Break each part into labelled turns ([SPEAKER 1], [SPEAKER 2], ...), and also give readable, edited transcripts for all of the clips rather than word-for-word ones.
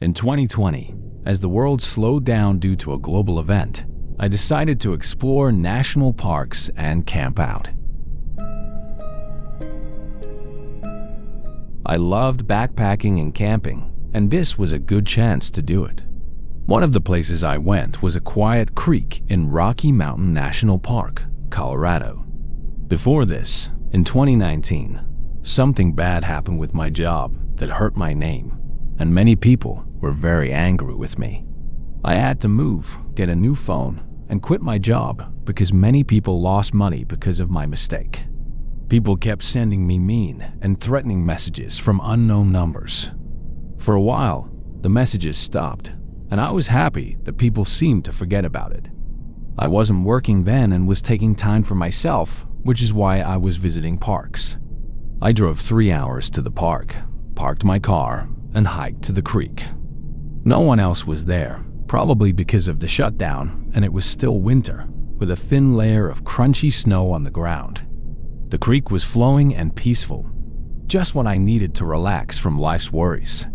[SPEAKER 1] In 2020, as the world slowed down due to a global event, I decided to explore national parks and camp out. I loved backpacking and camping, and this was a good chance to do it. One of the places I went was a quiet creek in Rocky Mountain National Park, Colorado. Before this, in 2019, something bad happened with my job that hurt my name, and many people were very angry with me. I had to move, get a new phone, and quit my job because many people lost money because of my mistake. People kept sending me mean and threatening messages from unknown numbers. For a while, the messages stopped, and I was happy that people seemed to forget about it. I wasn't working then and was taking time for myself, which is why I was visiting parks. I drove 3 hours to the park, parked my car, and hiked to the creek. No one else was there, probably because of the shutdown, and it was still winter, with a thin layer of crunchy snow on the ground. The creek was flowing and peaceful, just what I needed to relax from life's worries.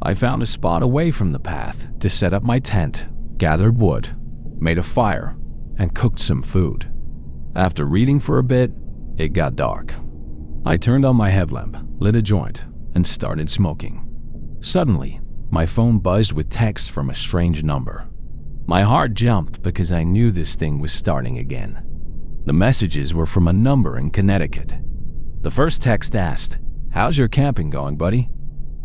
[SPEAKER 1] I found a spot away from the path to set up my tent, gathered wood, made a fire, and cooked some food. After reading for a bit, it got dark. I turned on my headlamp, lit a joint, and started smoking. Suddenly, my phone buzzed with texts from a strange number. My heart jumped because I knew this thing was starting again. The messages were from a number in Connecticut. The first text asked, "How's your camping going, buddy?"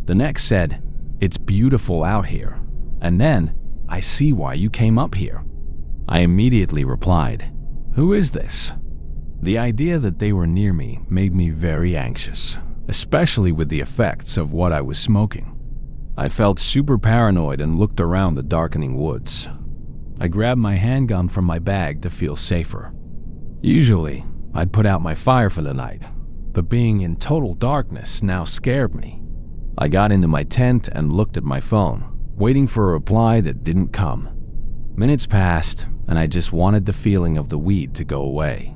[SPEAKER 1] The next said, "It's beautiful out here." And then, "I see why you came up here." I immediately replied, "Who is this?" The idea that they were near me made me very anxious, especially with the effects of what I was smoking. I felt super paranoid and looked around the darkening woods. I grabbed my handgun from my bag to feel safer. Usually, I'd put out my fire for the night, but being in total darkness now scared me. I got into my tent and looked at my phone, waiting for a reply that didn't come. Minutes passed, and I just wanted the feeling of the weed to go away.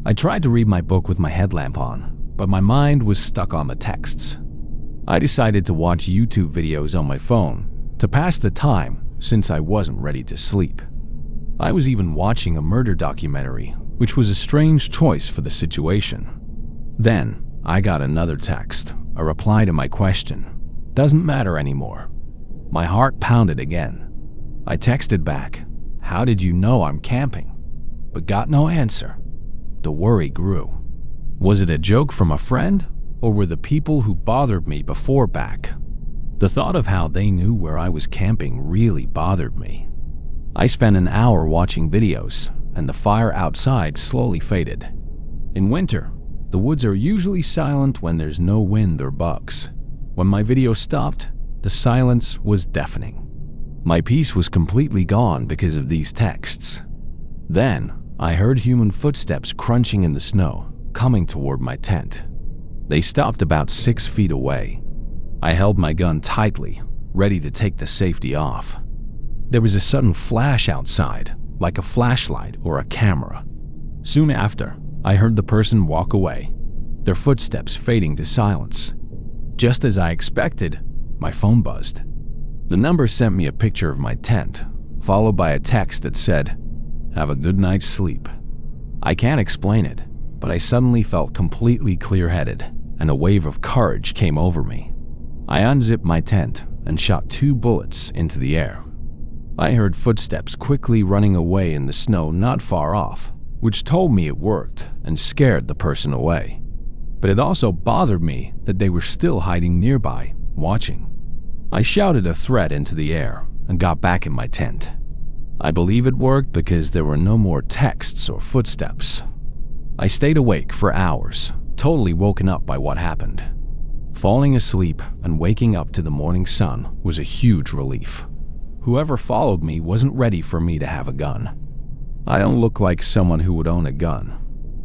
[SPEAKER 1] I tried to read my book with my headlamp on, but my mind was stuck on the texts. I decided to watch YouTube videos on my phone to pass the time since I wasn't ready to sleep. I was even watching a murder documentary, which was a strange choice for the situation. Then, I got another text, a reply to my question. "Doesn't matter anymore." My heart pounded again. I texted back, "How did you know I'm camping?" But got no answer. The worry grew. Was it a joke from a friend, or were the people who bothered me before back? The thought of how they knew where I was camping really bothered me. I spent an hour watching videos, and the fire outside slowly faded. In winter, the woods are usually silent when there's no wind or bugs. When my video stopped, the silence was deafening. My peace was completely gone because of these texts. Then, I heard human footsteps crunching in the snow, coming toward my tent. They stopped about 6 feet away. I held my gun tightly, ready to take the safety off. There was a sudden flash outside, like a flashlight or a camera. Soon after, I heard the person walk away, their footsteps fading to silence. Just as I expected, my phone buzzed. The number sent me a picture of my tent, followed by a text that said, "Have a good night's sleep." I can't explain it, but I suddenly felt completely clear-headed, and a wave of courage came over me. I unzipped my tent and shot 2 bullets into the air. I heard footsteps quickly running away in the snow not far off, which told me it worked and scared the person away. But it also bothered me that they were still hiding nearby, watching. I shouted a threat into the air and got back in my tent. I believe it worked because there were no more texts or footsteps. I stayed awake for hours, totally woken up by what happened. Falling asleep and waking up to the morning sun was a huge relief. Whoever followed me wasn't ready for me to have a gun. I don't look like someone who would own a gun,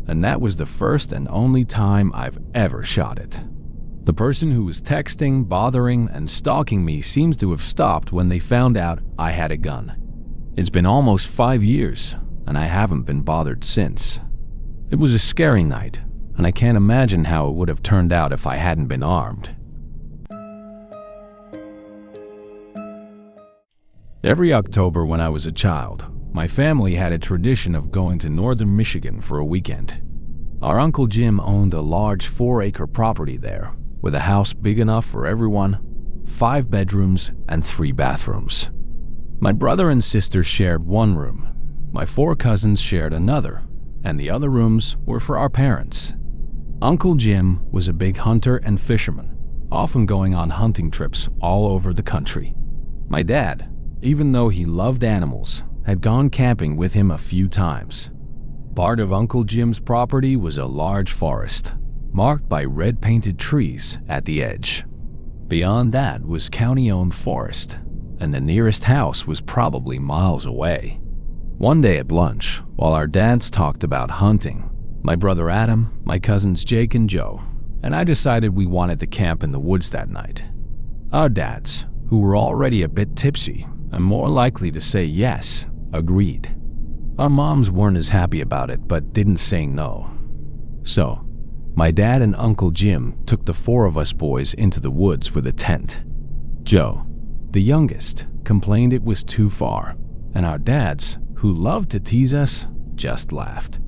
[SPEAKER 1] and that was the first and only time I've ever shot it. The person who was texting, bothering, and stalking me seems to have stopped when they found out I had a gun. It's been almost 5 years, and I haven't been bothered since. It was a scary night, and I can't imagine how it would have turned out if I hadn't been armed. Every October when I was a child, my family had a tradition of going to northern Michigan for a weekend. Our Uncle Jim owned a large 4-acre property there, with a house big enough for everyone, 5 bedrooms and 3 bathrooms. My brother and sister shared one room. My 4 cousins shared another, and the other rooms were for our parents. Uncle Jim was a big hunter and fisherman, often going on hunting trips all over the country. My dad, even though he loved animals, had gone camping with him a few times. Part of Uncle Jim's property was a large forest, marked by red-painted trees at the edge. Beyond that was county-owned forest, and the nearest house was probably miles away. One day at lunch, while our dads talked about hunting, my brother Adam, my cousins Jake and Joe, and I decided we wanted to camp in the woods that night. Our dads, who were already a bit tipsy and more likely to say yes, agreed. Our moms weren't as happy about it, but didn't say no. So, my dad and Uncle Jim took the 4 of us boys into the woods with a tent. Joe, the youngest, complained it was too far, and our dads, who loved to tease us, just laughed.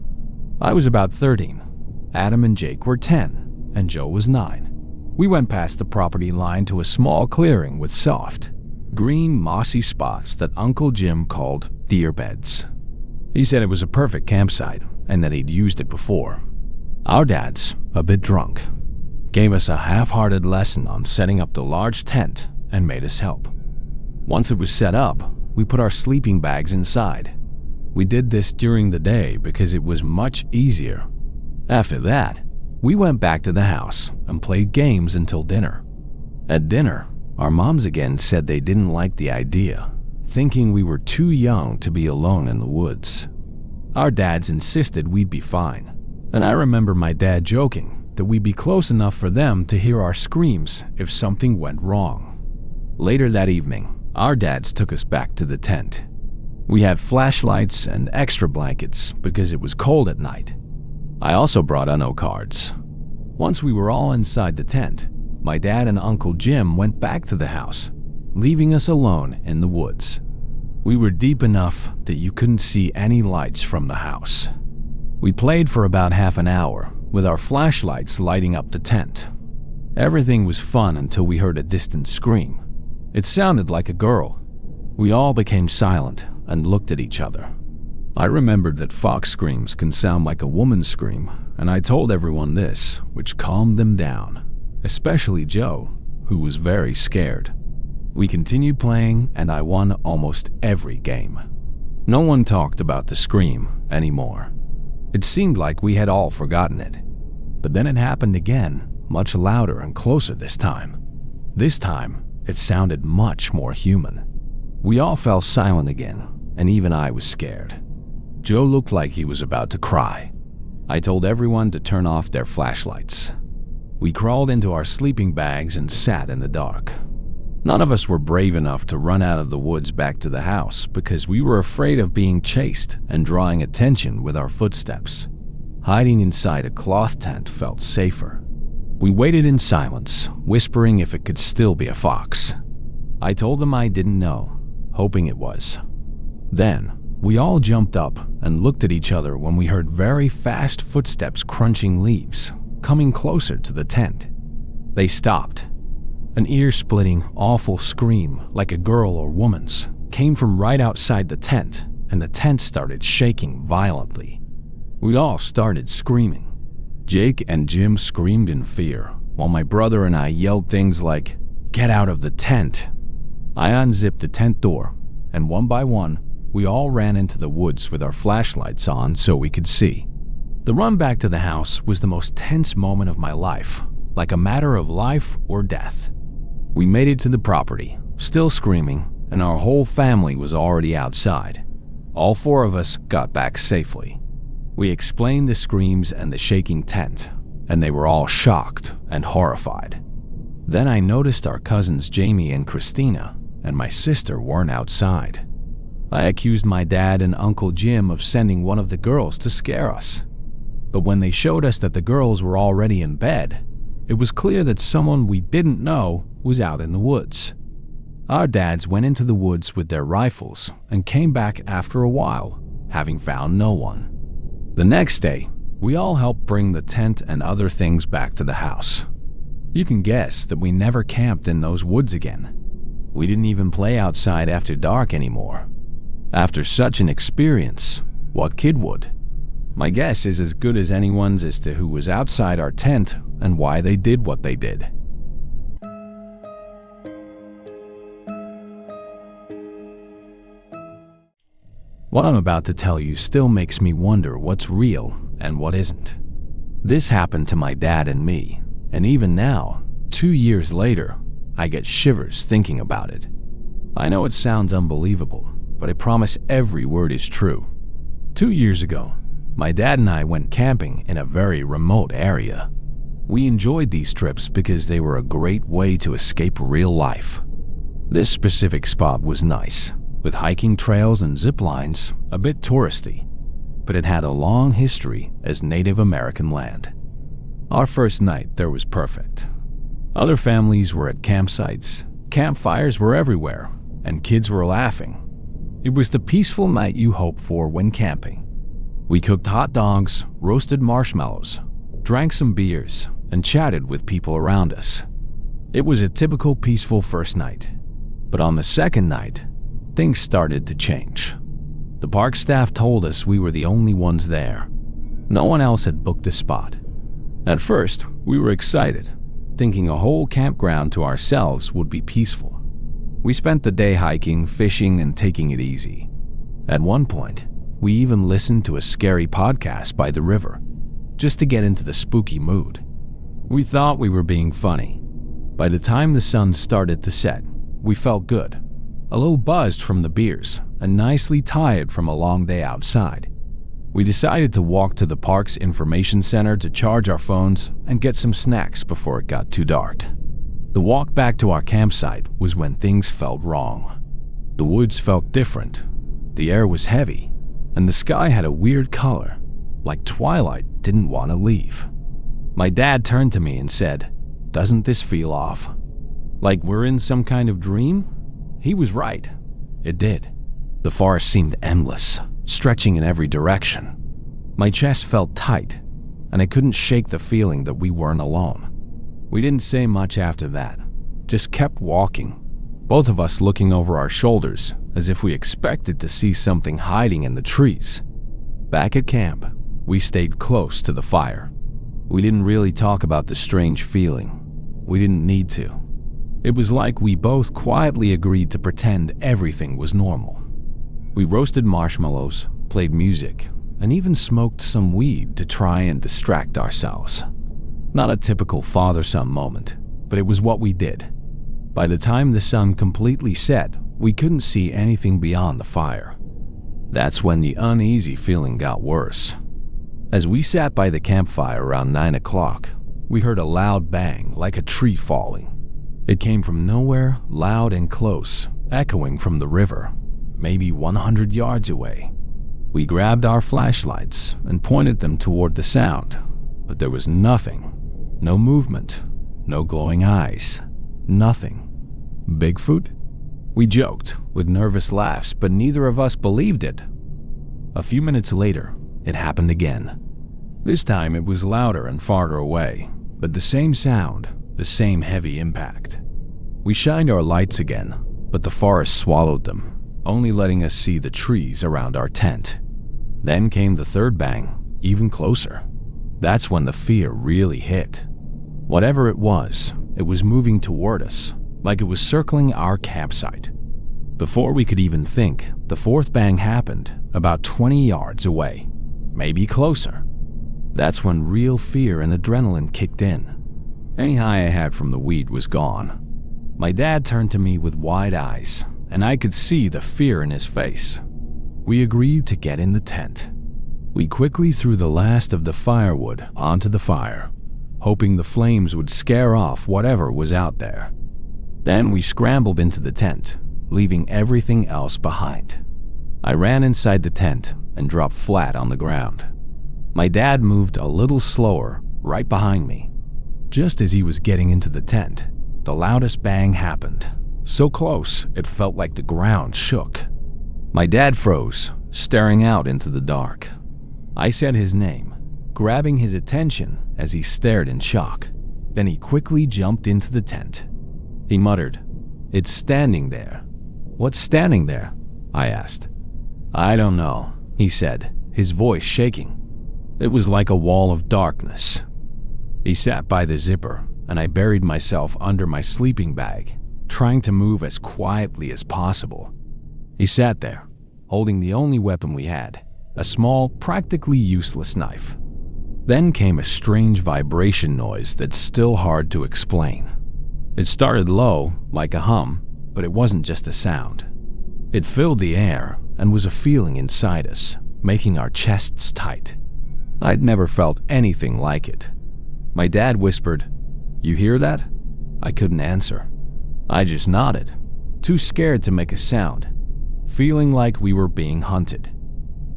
[SPEAKER 1] I was about 13. Adam and Jake were 10, and Joe was 9. We went past the property line to a small clearing with soft, green, mossy spots that Uncle Jim called deer beds. He said it was a perfect campsite and that he'd used it before. Our dads, a bit drunk, gave us a half-hearted lesson on setting up the large tent and made us help. Once it was set up, we put our sleeping bags inside. We did this during the day because it was much easier. After that, we went back to the house and played games until dinner. At dinner, our moms again said they didn't like the idea, thinking we were too young to be alone in the woods. Our dads insisted we'd be fine, and I remember my dad joking that we'd be close enough for them to hear our screams if something went wrong. Later that evening, our dads took us back to the tent. We had flashlights and extra blankets because it was cold at night. I also brought Uno cards. Once we were all inside the tent, my dad and Uncle Jim went back to the house, leaving us alone in the woods. We were deep enough that you couldn't see any lights from the house. We played for about half an hour, with our flashlights lighting up the tent. Everything was fun until we heard a distant scream. It sounded like a girl. We all became silent and looked at each other. I remembered that fox screams can sound like a woman's scream, and I told everyone this, which calmed them down, especially Joe, who was very scared. We continued playing, and I won almost every game. No one talked about the scream anymore. It seemed like we had all forgotten it. But then it happened again, much louder and closer this time. This time, it sounded much more human. We all fell silent again, and even I was scared. Joe looked like he was about to cry. I told everyone to turn off their flashlights. We crawled into our sleeping bags and sat in the dark. None of us were brave enough to run out of the woods back to the house because we were afraid of being chased and drawing attention with our footsteps. Hiding inside a cloth tent felt safer. We waited in silence, whispering if it could still be a fox. I told them I didn't know, hoping it was. Then, we all jumped up and looked at each other when we heard very fast footsteps crunching leaves, coming closer to the tent. They stopped. An ear-splitting, awful scream, like a girl or woman's, came from right outside the tent, and the tent started shaking violently. We all started screaming. Jake and Jim screamed in fear, while my brother and I yelled things like, "Get out of the tent!" I unzipped the tent door, and one by one, we all ran into the woods with our flashlights on so we could see. The run back to the house was the most tense moment of my life, like a matter of life or death. We made it to the property, still screaming, and our whole family was already outside. All 4 of us got back safely. We explained the screams and the shaking tent, and they were all shocked and horrified. Then I noticed our cousins Jamie and Christina and my sister weren't outside. I accused my dad and Uncle Jim of sending one of the girls to scare us. But when they showed us that the girls were already in bed, it was clear that someone we didn't know was out in the woods. Our dads went into the woods with their rifles and came back after a while, having found no one. The next day, we all helped bring the tent and other things back to the house. You can guess that we never camped in those woods again. We didn't even play outside after dark anymore. After such an experience, what kid would? My guess is as good as anyone's as to who was outside our tent and why they did what they did. What I'm about to tell you still makes me wonder what's real and what isn't. This happened to my dad and me, and even now, 2 years later, I get shivers thinking about it. I know it sounds unbelievable, but I promise every word is true. 2 years ago, my dad and I went camping in a very remote area. We enjoyed these trips because they were a great way to escape real life. This specific spot was nice, with hiking trails and zip lines, a bit touristy, but it had a long history as Native American land. Our first night there was perfect. Other families were at campsites, campfires were everywhere, and kids were laughing. It was the peaceful night you hope for when camping. We cooked hot dogs, roasted marshmallows, drank some beers, and chatted with people around us. It was a typical peaceful first night. But on the second night, things started to change. The park staff told us we were the only ones there. No one else had booked a spot. At first, we were excited, thinking a whole campground to ourselves would be peaceful. We spent the day hiking, fishing, and taking it easy. At one point, we even listened to a scary podcast by the river, just to get into the spooky mood. We thought we were being funny. By the time the sun started to set, we felt good, a little buzzed from the beers, and nicely tired from a long day outside. We decided to walk to the park's information center to charge our phones and get some snacks before it got too dark. The walk back to our campsite was when things felt wrong. The woods felt different, the air was heavy, and the sky had a weird color, like twilight didn't want to leave. My dad turned to me and said, "Doesn't this feel off? Like we're in some kind of dream?" He was right. It did. The forest seemed endless, stretching in every direction. My chest felt tight, and I couldn't shake the feeling that we weren't alone. We didn't say much after that, just kept walking, both of us looking over our shoulders as if we expected to see something hiding in the trees. Back at camp, we stayed close to the fire. We didn't really talk about the strange feeling. We didn't need to. It was like we both quietly agreed to pretend everything was normal. We roasted marshmallows, played music, and even smoked some weed to try and distract ourselves. Not a typical father-son moment, but it was what we did. By the time the sun completely set, we couldn't see anything beyond the fire. That's when the uneasy feeling got worse. As we sat by the campfire around 9 o'clock, we heard a loud bang like a tree falling. It came from nowhere, loud and close, echoing from the river, maybe 100 yards away. We grabbed our flashlights and pointed them toward the sound, but there was nothing. No movement, no glowing eyes, nothing. Bigfoot? We joked with nervous laughs, but neither of us believed it. A few minutes later, it happened again. This time it was louder and farther away, but the same sound, the same heavy impact. We shined our lights again, but the forest swallowed them, only letting us see the trees around our tent. Then came the third bang, even closer. That's when the fear really hit. Whatever it was moving toward us, like it was circling our campsite. Before we could even think, the fourth bang happened about 20 yards away, maybe closer. That's when real fear and adrenaline kicked in. Any high I had from the weed was gone. My dad turned to me with wide eyes, and I could see the fear in his face. We agreed to get in the tent. We quickly threw the last of the firewood onto the fire, hoping the flames would scare off whatever was out there. Then we scrambled into the tent, leaving everything else behind. I ran inside the tent and dropped flat on the ground. My dad moved a little slower, right behind me. Just as he was getting into the tent, the loudest bang happened, so close it felt like the ground shook. My dad froze, staring out into the dark. I said his name, grabbing his attention as he stared in shock. Then he quickly jumped into the tent. He muttered, "It's standing there." "What's standing there?" I asked. "I don't know," he said, his voice shaking. It was like a wall of darkness. He sat by the zipper, and I buried myself under my sleeping bag, trying to move as quietly as possible. He sat there, holding the only weapon we had, a small, practically useless knife. Then came a strange vibration noise that's still hard to explain. It started low, like a hum, but it wasn't just a sound. It filled the air and was a feeling inside us, making our chests tight. I'd never felt anything like it. My dad whispered, "You hear that?" I couldn't answer. I just nodded, too scared to make a sound, feeling like we were being hunted.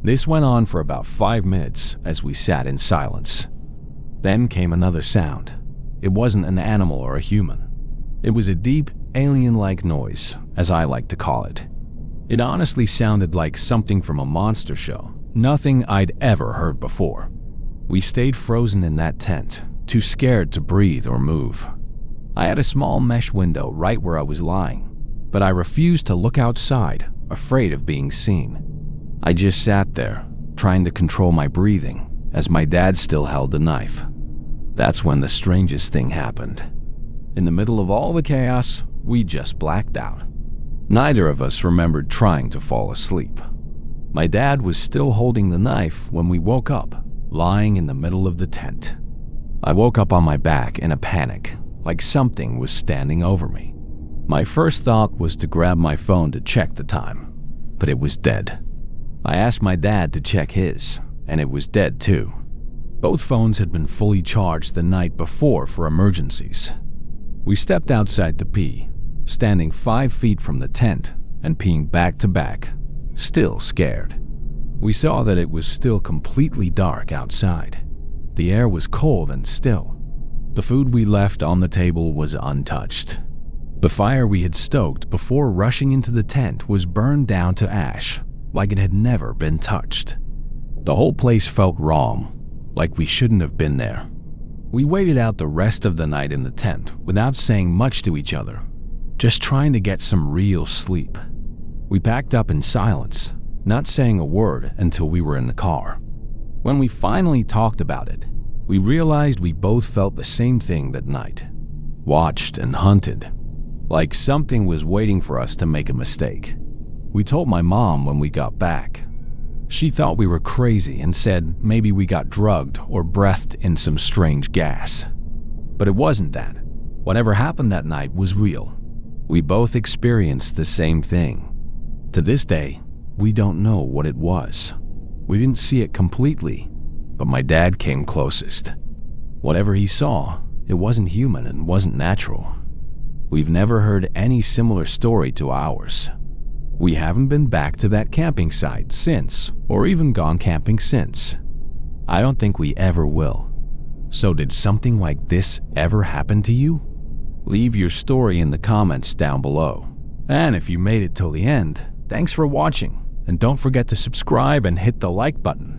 [SPEAKER 1] This went on for about 5 minutes as we sat in silence. Then came another sound. It wasn't an animal or a human. It was a deep, alien-like noise, as I like to call it. It honestly sounded like something from a monster show, nothing I'd ever heard before. We stayed frozen in that tent, too scared to breathe or move. I had a small mesh window right where I was lying, but I refused to look outside, afraid of being seen. I just sat there, trying to control my breathing, as my dad still held the knife. That's when the strangest thing happened. In the middle of all the chaos, we just blacked out. Neither of us remembered trying to fall asleep. My dad was still holding the knife when we woke up, lying in the middle of the tent. I woke up on my back in a panic, like something was standing over me. My first thought was to grab my phone to check the time, but it was dead. I asked my dad to check his, and it was dead too. Both phones had been fully charged the night before for emergencies. We stepped outside to pee, standing 5 feet from the tent and peeing back to back, still scared. We saw that it was still completely dark outside. The air was cold and still. The food we left on the table was untouched. The fire we had stoked before rushing into the tent was burned down to ash, like it had never been touched. The whole place felt wrong, like we shouldn't have been there. We waited out the rest of the night in the tent without saying much to each other, just trying to get some real sleep. We packed up in silence, not saying a word until we were in the car. When we finally talked about it, we realized we both felt the same thing that night, watched and hunted, like something was waiting for us to make a mistake. We told my mom when we got back. She thought we were crazy and said maybe we got drugged or breathed in some strange gas. But it wasn't that. Whatever happened that night was real. We both experienced the same thing. To this day, we don't know what it was. We didn't see it completely, but my dad came closest. Whatever he saw, it wasn't human and wasn't natural. We've never heard any similar story to ours. We haven't been back to that camping site since, or even gone camping since. I don't think we ever will. So did something like this ever happen to you? Leave your story in the comments down below. And if you made it till the end, thanks for watching, and don't forget to subscribe and hit the like button.